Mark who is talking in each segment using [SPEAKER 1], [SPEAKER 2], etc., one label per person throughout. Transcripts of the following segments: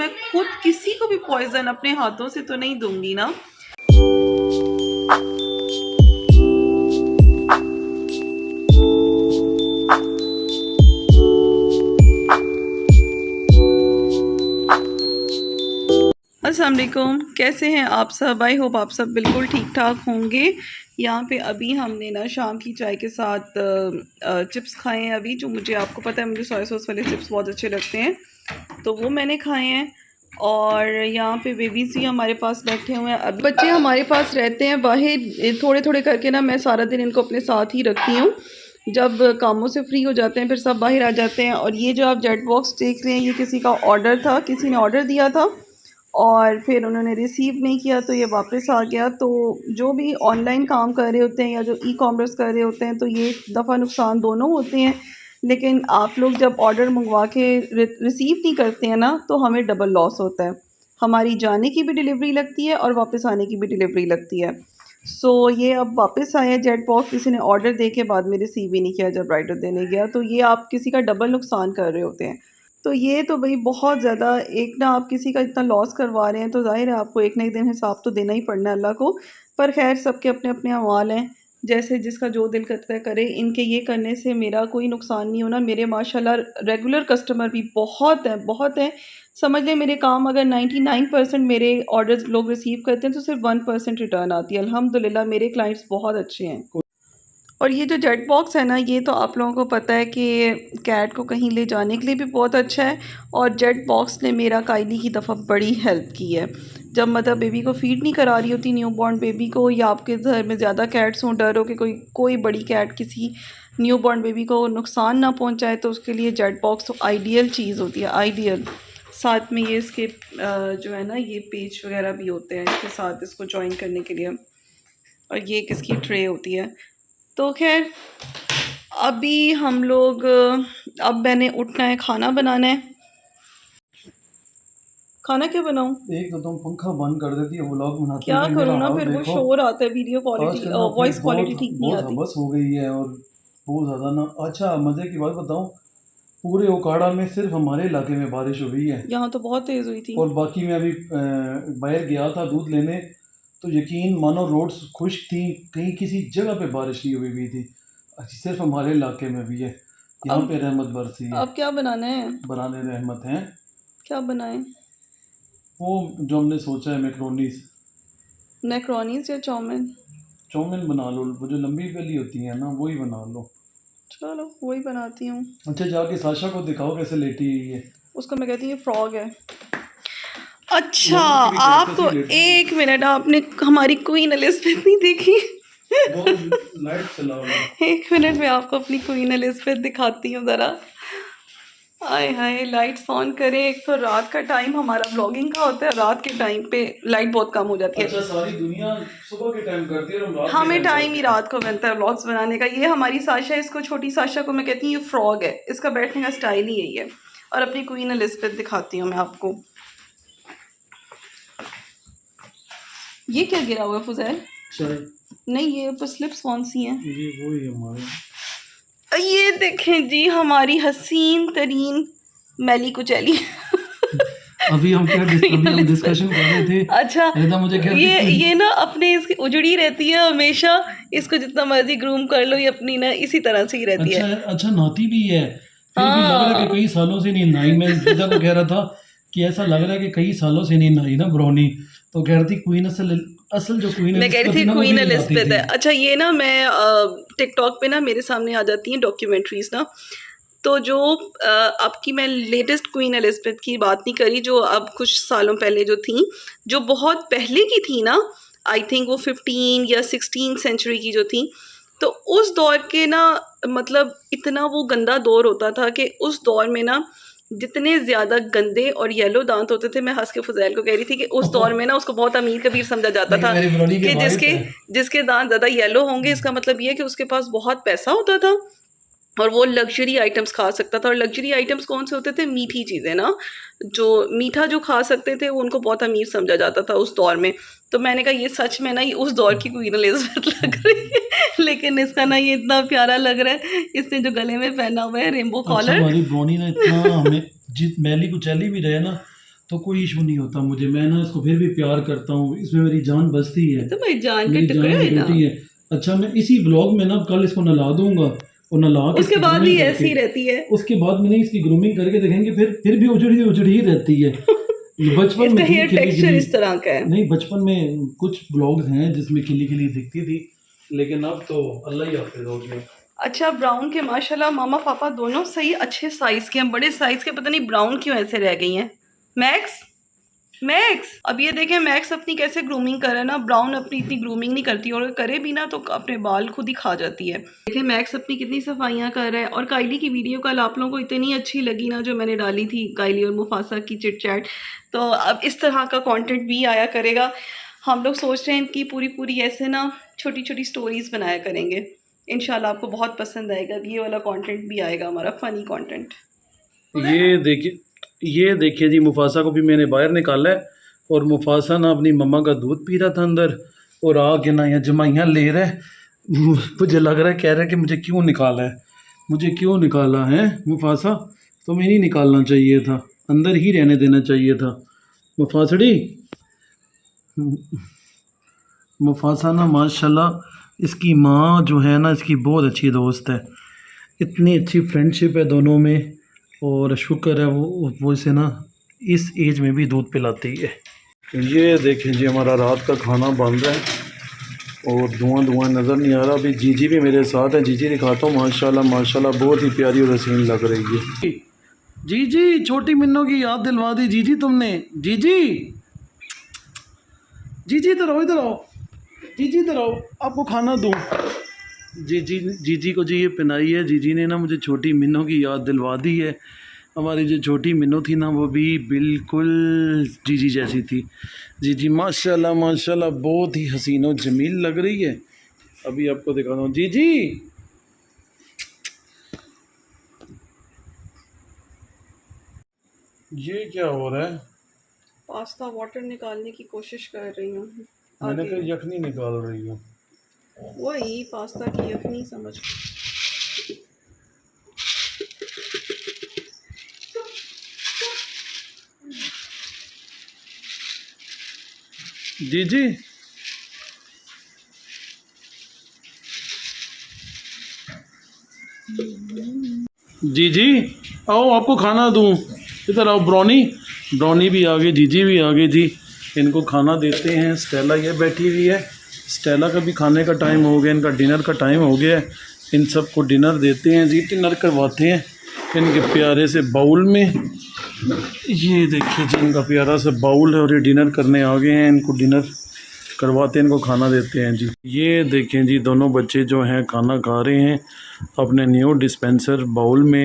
[SPEAKER 1] मैं खुद किसी को भी पॉइजन अपने हाथों से तो नहीं दूंगी ना। अस्सलाम वालेकुम, कैसे हैं आप सब? आई होप आप सब बिल्कुल ठीक ठाक होंगे। यहाँ पे अभी हमने ना शाम की चाय के साथ चिप्स खाए हैं अभी, जो मुझे, आपको पता है मुझे सोया सॉस वाले चिप्स बहुत अच्छे लगते हैं, तो वो मैंने खाए हैं। और यहाँ पे बेबीज़ भी हमारे पास बैठे हुए हैं। अब बच्चे हमारे पास रहते हैं बाहर, थोड़े थोड़े करके ना मैं सारा दिन इनको अपने साथ ही रखती हूँ। जब कामों से फ्री हो जाते हैं फिर सब बाहर आ जाते हैं। और ये जो आप जेट बॉक्स देख रहे हैं, ये किसी का ऑर्डर था, किसी ने ऑर्डर दिया था और फिर उन्होंने रिसीव नहीं किया तो ये वापस आ गया। तो जो भी ऑनलाइन काम कर रहे होते हैं या जो ई कॉमर्स कर रहे होते हैं, तो ये दफ़ा नुकसान दोनों होते हैं। लेकिन आप लोग जब ऑर्डर मंगवा के रिसीव नहीं करते हैं ना, तो हमें डबल लॉस होता है। हमारी जाने की भी डिलीवरी लगती है और वापस आने की भी डिलीवरी लगती है। सो ये अब वापस आया जेट बॉक्स, किसी ने ऑर्डर दे के बाद में रिसीव ही नहीं किया जब राइडर देने गया, तो ये आप किसी का डबल नुकसान कर रहे होते हैं। तो ये तो भाई बहुत ज़्यादा, एक ना आप किसी का इतना लॉस करवा रहे हैं तो ज़ाहिर है आपको एक ना एक दिन हिसाब तो देना ही पड़ना है अल्लाह को। पर खैर, सबके अपने अपने अमाल हैं, जैसे जिसका जो दिल करता है करे। इनके ये करने से मेरा कोई नुकसान नहीं होना। मेरे माशाल्लाह रेगुलर कस्टमर भी बहुत हैं, बहुत हैं। समझ लें मेरे काम अगर 99% मेरे ऑर्डर्स लोग रिसीव करते हैं तो सिर्फ 1% रिटर्न आती है। अल्हम्दुलिल्लाह मेरे क्लाइंट्स बहुत अच्छे हैं। और ये जो जेट बॉक्स है ना, ये तो आप लोगों को पता है कि कैट को कहीं ले जाने के लिए भी बहुत अच्छा है। और जेट बॉक्स ने मेरा कायली की दफ़ा बड़ी हेल्प की है। जब मदर बेबी को फीड नहीं करा रही होती, न्यू बॉर्न बेबी को, या आपके घर में ज़्यादा कैट्स हों, डर हो कि कोई बड़ी कैट किसी न्यू बॉर्न बेबी को नुकसान ना पहुँचाए, तो उसके लिए जेट बॉक्स तो आइडियल चीज़ होती है, आइडियल। साथ में ये इसके जो है ना, ये पेज वगैरह भी होते हैं इसके साथ, इसको जॉइन करने के लिए। और ये किसकी ट्रे होती है। तो खैर, अभी हम लोग, अब मैंने उठना है, खाना बनाना है। खाना क्या बनाऊं?
[SPEAKER 2] एक तो तुम पंखा बंद कर देती है, व्लॉग बनाते
[SPEAKER 1] क्या
[SPEAKER 2] हुए मेरा
[SPEAKER 1] करूँ ना,
[SPEAKER 2] हाल
[SPEAKER 1] फिर वो
[SPEAKER 2] देखो।
[SPEAKER 1] शोर आता है, वीडियो क्वालिटी,
[SPEAKER 2] आजकल ना फिर
[SPEAKER 1] वॉइस क्वालिटी ठीक नहीं
[SPEAKER 2] बहुत
[SPEAKER 1] आती।
[SPEAKER 2] हवस हो गई है और बहुत ज़्यादा ना। अच्छा, मज़े की बात बताऊं, पूरे ओकाड़ा में सिर्फ हमारे इलाके में बारिश हुई है
[SPEAKER 1] यहाँ तो बहुत तेज़ हुई थी।
[SPEAKER 2] और बाकी मैं अभी बाहर गया था दूध लेने, तो यकीन मानो रोड्स खुश थी, कहीं किसी जगह पे बारिश नहीं हुई थी। सिर्फ हमारे इलाके में भी है, यहाँ
[SPEAKER 1] अब
[SPEAKER 2] पे रहमत बरसी है।
[SPEAKER 1] अब क्या बनाना है?
[SPEAKER 2] बनाने रहमत हैं।
[SPEAKER 1] क्या बनाएं?
[SPEAKER 2] वो जो हमने सोचा है, मैक्रोनीस।
[SPEAKER 1] मैक्रोनीस या चाउमीन?
[SPEAKER 2] चाउमीन बना लो, वो जो लंबी वाली होती है ना, वही बना लो।
[SPEAKER 1] चलो वही बनाती हूँ।
[SPEAKER 2] अच्छा, जाके साशा को दिखाओ कैसे लेटी हुई है।
[SPEAKER 1] उसको मैं कहती हूँ फ्रॉग है। अच्छा,
[SPEAKER 2] वो उसकी भी
[SPEAKER 1] आप
[SPEAKER 2] कैसे
[SPEAKER 1] तो
[SPEAKER 2] लेटी है।
[SPEAKER 1] एक मिनट, आपने हमारी क्वीन एलिज़ाबेथ नहीं देखी?
[SPEAKER 2] वो लाइट चलाओ ना।
[SPEAKER 1] एक मिनट में आपको अपनी क्वीन एलिज़ाबेथ दिखाती हूँ ज़रा। आए हाय, लाइट्स ऑन करें। एक तो रात का टाइम हमारा व्लॉगिंग का होता है, रात के टाइम पे लाइट बहुत कम हो जाती है।
[SPEAKER 2] अच्छा, सारी दुनिया सुबह के टाइम करती है और हम रात के
[SPEAKER 1] हमें
[SPEAKER 2] टाइम
[SPEAKER 1] टाइम ही
[SPEAKER 2] करते हैं।
[SPEAKER 1] रात को मिलता है व्लॉग्स बनाने का। ये हमारी साशा, इसको छोटी साशा को मैं कहती हूँ ये फ्रॉग है, इसका बैठने का स्टाइल ही यही है। और अपनी क्वीन एलिज़ाबेथ दिखाती हूँ मैं आपको। ये क्या गिरा हुआ है फुजैल?
[SPEAKER 2] चाय।
[SPEAKER 1] नहीं, ये ऊपर स्लिप्स कौन सी हैं?
[SPEAKER 2] ये वही हमारे।
[SPEAKER 1] ये देखें जी, हमारी हसीन तरीन मैली कुचैली।
[SPEAKER 2] अभी हम डिस्कशन कर रहे थे।
[SPEAKER 1] अच्छा,
[SPEAKER 2] मुझे क्या
[SPEAKER 1] ये ना अपने इसकी उजड़ी रहती है हमेशा। इसको जितना मर्जी ग्रूम कर लो, ये अपनी ना इसी तरह से ही रहती है।
[SPEAKER 2] अच्छा नहाती भी है, फिर भी लग रहा है कि कई सालों से नहीं नहाई। मैं जुदा को कह रहा था कि ऐसा लग रहा है कि कई सालों से नहीं नहाई ना ब्राउनी। तो कह रही थी क्वीन असल जो क्वीन
[SPEAKER 1] मैं कह रही थी
[SPEAKER 2] ना, वो भी
[SPEAKER 1] क्वीन
[SPEAKER 2] नहीं नहाती
[SPEAKER 1] एलिज़ाबेथ
[SPEAKER 2] थी।
[SPEAKER 1] है। अच्छा, ये ना मैं टिकटॉक पे ना मेरे सामने आ जाती हैं डॉक्यूमेंट्रीज ना, तो जो अब की, मैं लेटेस्ट क्वीन एलिज़ाबेथ की बात नहीं करी, जो अब कुछ सालों पहले जो थी, जो बहुत पहले की थी ना, आई थिंक वो 15 या 16 सेंचुरी की जो थी। तो उस दौर के ना, मतलब इतना वो गंदा दौर होता था कि उस दौर में ना जितने ज़्यादा गंदे और येलो दांत होते थे, मैं हंस के फुजैल को कह रही थी कि उस दौर में ना उसको बहुत अमीर कबीर समझा जाता था
[SPEAKER 2] मेरी ब्राउनी के
[SPEAKER 1] कि
[SPEAKER 2] वाइफ
[SPEAKER 1] जिसके
[SPEAKER 2] है।
[SPEAKER 1] जिसके दांत ज़्यादा येलो होंगे, इसका मतलब ये है कि उसके पास बहुत पैसा होता था और वो लग्जरी आइटम्स खा सकता था। और लग्जरी आइटम्स कौन से होते थे? मीठी चीज़ें ना, जो मीठा जो खा सकते थे वो उनको बहुत अमीर समझा जाता था उस दौर में। तो मैंने कहा ये सच में ना, ये उस दौर की क्वीन एलिज़ाबेथ लग रही है। लेकिन इसका ना ये इतना प्यारा लग रहा है, इसने जो गले में पहना हुआ है रेनबो
[SPEAKER 2] अच्छा,
[SPEAKER 1] कॉलर।
[SPEAKER 2] हमारी ब्राउनी ने इतना हमें जित मैली कुचैली भी रहे ना, तो कोई इशू नहीं होता मुझे। मैं ना इसको फिर भी प्यार करता हूँ, इसमें मेरी जान बसती है,
[SPEAKER 1] तो भाई जान के
[SPEAKER 2] मेरी
[SPEAKER 1] टुकड़े
[SPEAKER 2] जान
[SPEAKER 1] है
[SPEAKER 2] की
[SPEAKER 1] ना।
[SPEAKER 2] रोटी है। अच्छा, मैं इसी ब्लॉग में ना कल इसको नहला दूंगा और नहला के
[SPEAKER 1] उसके
[SPEAKER 2] इसकी
[SPEAKER 1] बाद भी
[SPEAKER 2] ग्रूमिंग
[SPEAKER 1] ऐसी
[SPEAKER 2] करके,
[SPEAKER 1] रहती है।
[SPEAKER 2] उसके बाद मैंने इसकी ग्रूमिंग करके देखेंगे, फिर भी उजड़ी उजड़ी ही रहती है। बचपन
[SPEAKER 1] इसका
[SPEAKER 2] में थी
[SPEAKER 1] हेयर
[SPEAKER 2] खिली
[SPEAKER 1] टेक्सचर
[SPEAKER 2] खिली।
[SPEAKER 1] इस तरह का है।
[SPEAKER 2] नहीं, बचपन में कुछ ब्लॉग्स हैं जिसमें खिली खिली दिखती थी, लेकिन अब तो अल्लाह ही हाफिज हो गया।
[SPEAKER 1] अच्छा, ब्राउन के माशाल्लाह मामा पापा दोनों सही अच्छे साइज के हैं, बड़े साइज के। पता नहीं ब्राउन क्यों ऐसे रह गई हैं। मैक्स, मैक्स, अब ये देखें मैक्स अपनी कैसे ग्रूमिंग कर रहा है ना। ब्राउन अपनी इतनी ग्रूमिंग नहीं करती, और करे भी ना तो अपने बाल खुद ही खा जाती है। देखें मैक्स अपनी कितनी सफाइयाँ कर रहा है। और काइली की वीडियो कल आप लोगों को इतनी अच्छी लगी ना, जो मैंने डाली थी काइली और मुफासा की चिट चैट। तो अब इस तरह का कंटेंट भी आया करेगा। हम लोग सोच रहे हैं कि पूरी पूरी ऐसे ना छोटी छोटी स्टोरीज बनाया करेंगे। इंशाल्लाह आपको बहुत पसंद आएगा। ये वाला कंटेंट भी आएगा हमारा, फनी कंटेंट।
[SPEAKER 2] ये देखिए जी, मुफासा को भी मैंने बाहर निकाला है, और मुफासा ना अपनी मम्मा का दूध पी रहा था अंदर, और आके ना यहाँ जमाइयाँ ले रहा है। मुझे लग रहा है, कह रहा है कि मुझे क्यों निकाला है, मुझे क्यों निकाला है मुफासा, तुम्हें नहीं निकालना चाहिए था, अंदर ही रहने देना चाहिए था मुफासड़ी। मुफासा ना माशाल्लाह, इसकी माँ जो है ना, इसकी बहुत अच्छी दोस्त है, इतनी अच्छी फ्रेंडशिप है दोनों में। और शुक्र है वो इसे ना इस एज में भी दूध पिलाती है। ये देखें जी, हमारा रात का खाना बन रहा है, और धुआं धुआं नज़र नहीं आ रहा। अभी जीजी भी मेरे साथ है, जीजी दिखाता हूँ। माशाल्लाह माशाल्लाह बहुत ही प्यारी और हसीन लग रही है। जीजी, छोटी मिन्नों की याद दिलवा दी जीजी तुमने। जीजी, जीजी इधर आओ, इधर आओ, जीजी इधर आओ, आपको खाना दूँ। जीजी, जीजी को जी ये पिनाई है। जीजी ने ना मुझे छोटी मिन्नों की याद दिलवा दी है। हमारी जो छोटी मिन्नू थी ना, वो भी बिल्कुल जीजी जैसी थी। जीजी माशाल्लाह माशाल्लाह बहुत ही हसीन और जमील लग रही है। अभी आपको दिखाता हूँ। जीजी, ये क्या हो रहा है?
[SPEAKER 1] पास्ता वाटर निकालने की कोशिश कर रही हूँ।
[SPEAKER 2] मैंने
[SPEAKER 1] आगे
[SPEAKER 2] कहा यखनी निकाल रही हूँ।
[SPEAKER 1] वही पास्ता की अपनी समझ।
[SPEAKER 2] जीजी, जीजी आओ, आपको खाना दूँ, इधर आओ। ब्राउनी, ब्राउनी भी आ गई, जीजी भी आ गई थी। इनको खाना देते हैं। स्टेला ये बैठी हुई है, स्टेला का भी खाने का टाइम हो गया, इनका डिनर का टाइम हो गया है। इन सब को डिनर देते हैं जी, डिनर करवाते हैं इनके प्यारे से बाउल में। ये देखिए जी, इनका प्यारा सा बाउल है, और ये डिनर करने आ गए हैं। इनको डिनर करवाते हैं, इनको खाना देते हैं जी। ये देखें जी, दोनों बच्चे जो हैं खाना खा रहे हैं अपने न्यू डिस्पेंसर बाउल में।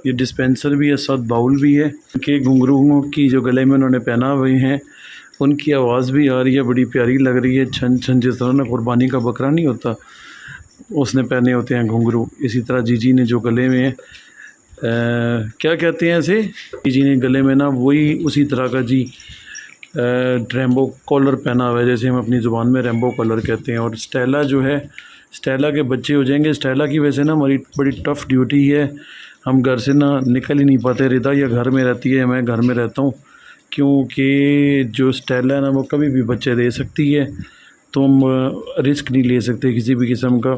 [SPEAKER 2] ये डिस्पेंसर भी है, साथ बाउल भी है। इनके घुंघरूओं की जो गले में उन्होंने पहना हुए हैं, उनकी आवाज़ भी आ रही है, बड़ी प्यारी लग रही है। छन छन, जिस तरह ना कुर्बानी का बकरा नहीं होता, उसने पहने होते हैं घुंघरू, इसी तरह जीजी ने जो गले में क्या कहते हैं ऐसे, जीजी ने गले में ना वही उसी तरह का जी रैम्बो कॉलर पहना हुआ है, जैसे हम अपनी ज़ुबान में रैम्बो कॉलर कहते हैं। और स्टेला जो है, स्टेला के बच्चे हो जाएंगे। स्टेला की वजह से ना हमारी बड़ी टफ़ ड्यूटी है, हम घर से ना निकल ही नहीं पाते। रिदा या घर में रहती है, मैं घर में रहता हूँ, क्योंकि जो स्टेला है ना, वो कभी भी बच्चे दे सकती है। तो हम रिस्क नहीं ले सकते किसी भी किस्म का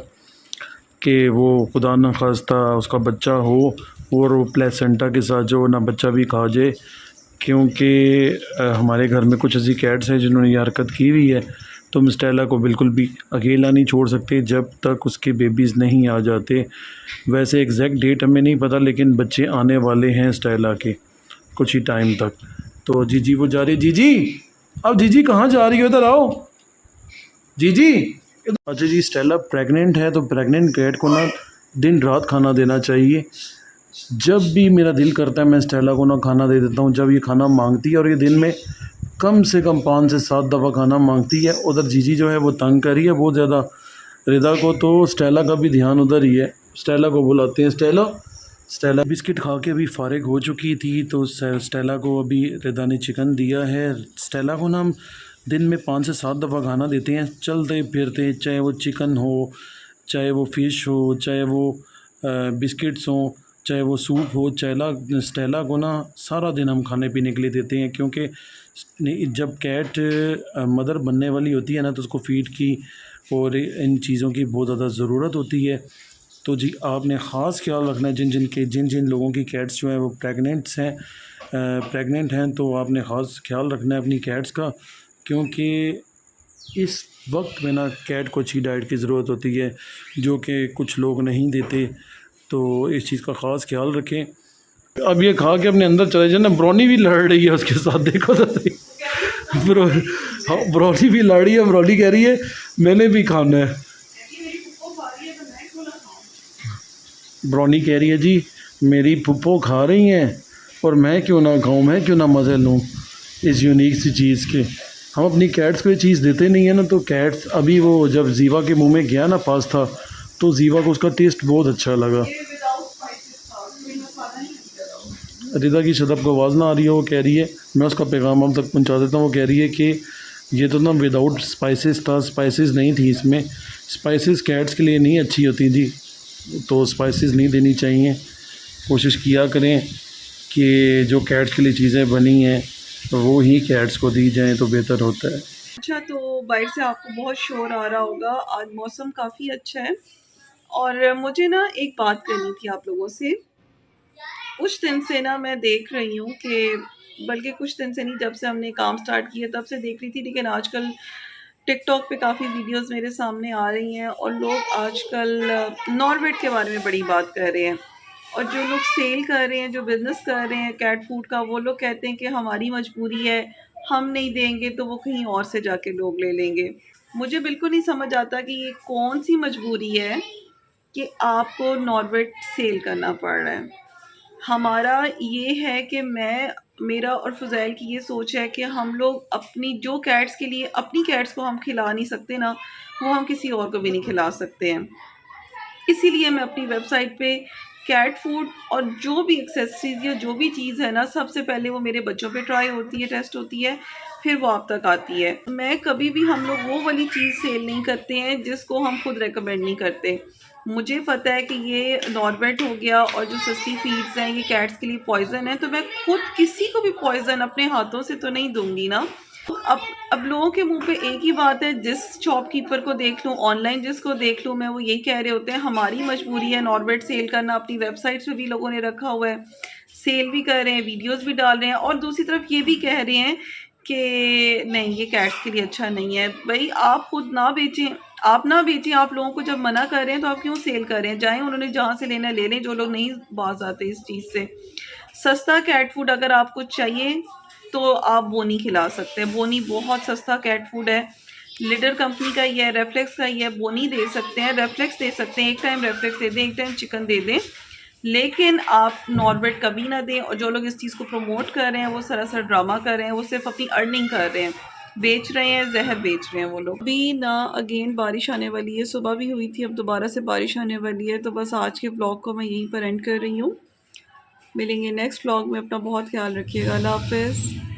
[SPEAKER 2] कि वो खुदा न खास्ता उसका बच्चा हो और वो प्लेसेंटा के साथ जो ना बच्चा भी खा जाए, क्योंकि हमारे घर में कुछ ऐसी कैट्स हैं जिन्होंने ये हरकत की हुई है। तो हम स्टेला को बिल्कुल भी अकेला नहीं छोड़ सकते जब तक उसके बेबीज़ नहीं आ जाते। वैसे एग्जैक्ट डेट हमें नहीं पता, लेकिन बच्चे आने वाले हैं स्टेला के कुछ ही टाइम तक। तो जीजी वो जा रही। जीजी, अब जीजी कहाँ जा रही हो, इधर आओ जीजी। अच्छा जी, स्टेला प्रेग्नेंट है, तो प्रेग्नेंट कैट को ना दिन रात खाना देना चाहिए। जब भी मेरा दिल करता है मैं स्टेला को ना खाना दे देता हूँ, जब ये खाना मांगती है, और ये दिन में कम से कम 5 से 7 दफ़ा खाना मांगती है। उधर जीजी जो है वो तंग कर रही है बहुत ज़्यादा रिदा को, तो स्टेला का भी ध्यान उधर ही है। स्टेला को बुलाते हैं। स्टेला, स्टेला बिस्किट खा के अभी फ़ारिग हो चुकी थी, तो स्टेला को अभी रिदा ने चिकन दिया है। स्टेला को ना हम दिन में 5 से 7 दफ़ा खाना देते हैं, चलते फिरते, चाहे वो चिकन हो, चाहे वो फ़िश हो, चाहे वो बिस्किट्स हों, चाहे वो सूप हो। स्टेला को ना सारा दिन हम खाने पीने के लिए देते हैं, क्योंकि जब कैट मदर बनने वाली होती है ना तो उसको फीड की और इन चीज़ों की बहुत ज़्यादा ज़रूरत होती है। तो जी आपने ख़ास ख्याल रखना है जिन जिन लोगों की कैट्स जो हैं वो प्रेग्नेंट हैं, तो आपने ख़ास ख्याल रखना है अपनी कैट्स का, क्योंकि इस वक्त में ना कैट को अच्छी डाइट की ज़रूरत होती है जो कि कुछ लोग नहीं देते। तो इस चीज़ का ख़ास ख्याल रखें। अब ये खा के अपने अंदर चले जाए ना। ब्राउनी भी लड़ रही है उसके साथ, देखो तो सही। हाँ, ब्राउनी भी लड़ रही है। ब्राउनी कह रही है मैंने भी खाना है। ब्राउनी कह रही है जी मेरी पुप्पो खा रही हैं और मैं क्यों ना खाऊं, मैं क्यों ना मज़े लूं इस यूनिक सी चीज़ के। हम अपनी कैट्स को ये चीज़ देते नहीं है ना, तो कैट्स अभी वो जब जीवा के मुंह में गया ना पास्ता, तो जीवा को उसका टेस्ट बहुत अच्छा लगा। रिदा की शदब को आवाज़ ना आ रही है, वो कह रही है, मैं उसका पैगाम आप तक पहुंचा देता हूँ। वो कह रही है कि ये तो ना विदाउट स्पाइसेस था, स्पाइसेस नहीं थी इसमें। स्पाइसेस कैट्स के लिए नहीं अच्छी होती जी, तो स्पाइसेस नहीं देनी चाहिए। कोशिश किया करें कि जो कैट्स के लिए चीज़ें बनी हैं वो ही कैट्स को दी जाएँ तो बेहतर होता है।
[SPEAKER 1] अच्छा, तो बाहर से आपको बहुत शोर आ रहा होगा। आज मौसम काफ़ी अच्छा है और मुझे ना एक बात करनी थी आप लोगों से। कुछ दिन से ना मैं देख रही हूँ कि, बल्कि कुछ दिन से नहीं, जब से हमने काम स्टार्ट किया तब से देख रही थी, लेकिन आजकल टिकटॉक पे काफ़ी वीडियोस मेरे सामने आ रही हैं और लोग आजकल नॉर्वेट के बारे में बड़ी बात कर रहे हैं। और जो लोग सेल कर रहे हैं, जो बिज़नेस कर रहे हैं कैट फूड का, वो लोग कहते हैं कि हमारी मजबूरी है, हम नहीं देंगे तो वो कहीं और से जाके लोग ले लेंगे। मुझे बिल्कुल नहीं समझ आता कि ये कौन सी मजबूरी है कि आपको नॉर्वेट सेल करना पड़ रहा है। हमारा ये है कि मेरा और फ़ुज़ैल की ये सोच है कि हम लोग अपनी जो कैट्स के लिए, अपनी कैट्स को हम खिला नहीं सकते ना, वो हम किसी और को भी नहीं खिला सकते हैं। इसीलिए मैं अपनी वेबसाइट पे कैट फूड और जो भी एक्सेसरीज़ या जो भी चीज़ है ना, सबसे पहले वो मेरे बच्चों पे ट्राई होती है, टेस्ट होती है, फिर वो आप तक आती है। मैं कभी भी, हम लोग वो वाली चीज़ सेल नहीं करते हैं जिसको हम खुद रेकमेंड नहीं करते। मुझे पता है कि ये नॉर्वेट हो गया और जो सस्ती फीड्स हैं ये कैट्स के लिए पॉइज़न है, तो मैं खुद किसी को भी पॉइज़न अपने हाथों से तो नहीं दूंगी ना। अब लोगों के मुंह पे एक ही बात है, जिस शॉपकीपर को देख लूँ, ऑनलाइन जिसको देख लूँ मैं, वो यही कह रहे होते हैं हमारी मजबूरी है नॉर्वेट सेल करना। अपनी वेबसाइट्स पे भी लोगों ने रखा हुआ है, सेल भी कर रहे हैं, वीडियोस भी डाल रहे हैं, और दूसरी तरफ ये भी कह रहे हैं कि नहीं ये कैट्स के लिए अच्छा नहीं है। भाई आप खुद ना बेचें, आप ना बेचें। आप लोगों को जब मना कर रहे हैं तो आप क्यों सेल कर रहे हैं? जाएं, उन्होंने जहाँ से लेना ले लें, जो लोग नहीं बाज आते इस चीज़ से। सस्ता कैट फूड अगर आपको चाहिए तो आप बोनी खिला सकते हैं। बोनी बहुत सस्ता कैट फूड है, लिडर कंपनी का ही है, रेफ्लेक्स का ही है। बोनी दे सकते हैं, रेफ्लेक्स दे सकते हैं, एक टाइम रेफ्लेक्स दे दें, एक टाइम चिकन दे दें, लेकिन आप नॉर्वेट कभी ना दें। और जो लोग इस चीज़ को प्रमोट कर रहे हैं वो सरासर ड्रामा कर रहे हैं, वो सिर्फ अपनी अर्निंग कर रहे हैं, बेच रहे हैं, जहर बेच रहे हैं वो लोग। अभी ना अगेन बारिश आने वाली है, सुबह भी हुई थी, अब दोबारा से बारिश आने वाली है। तो बस आज के ब्लॉग को मैं यहीं पर एंड कर रही हूँ। मिलेंगे नेक्स्ट व्लॉग में। अपना बहुत ख्याल रखिएगा। अल्लाह हाफ़िज़।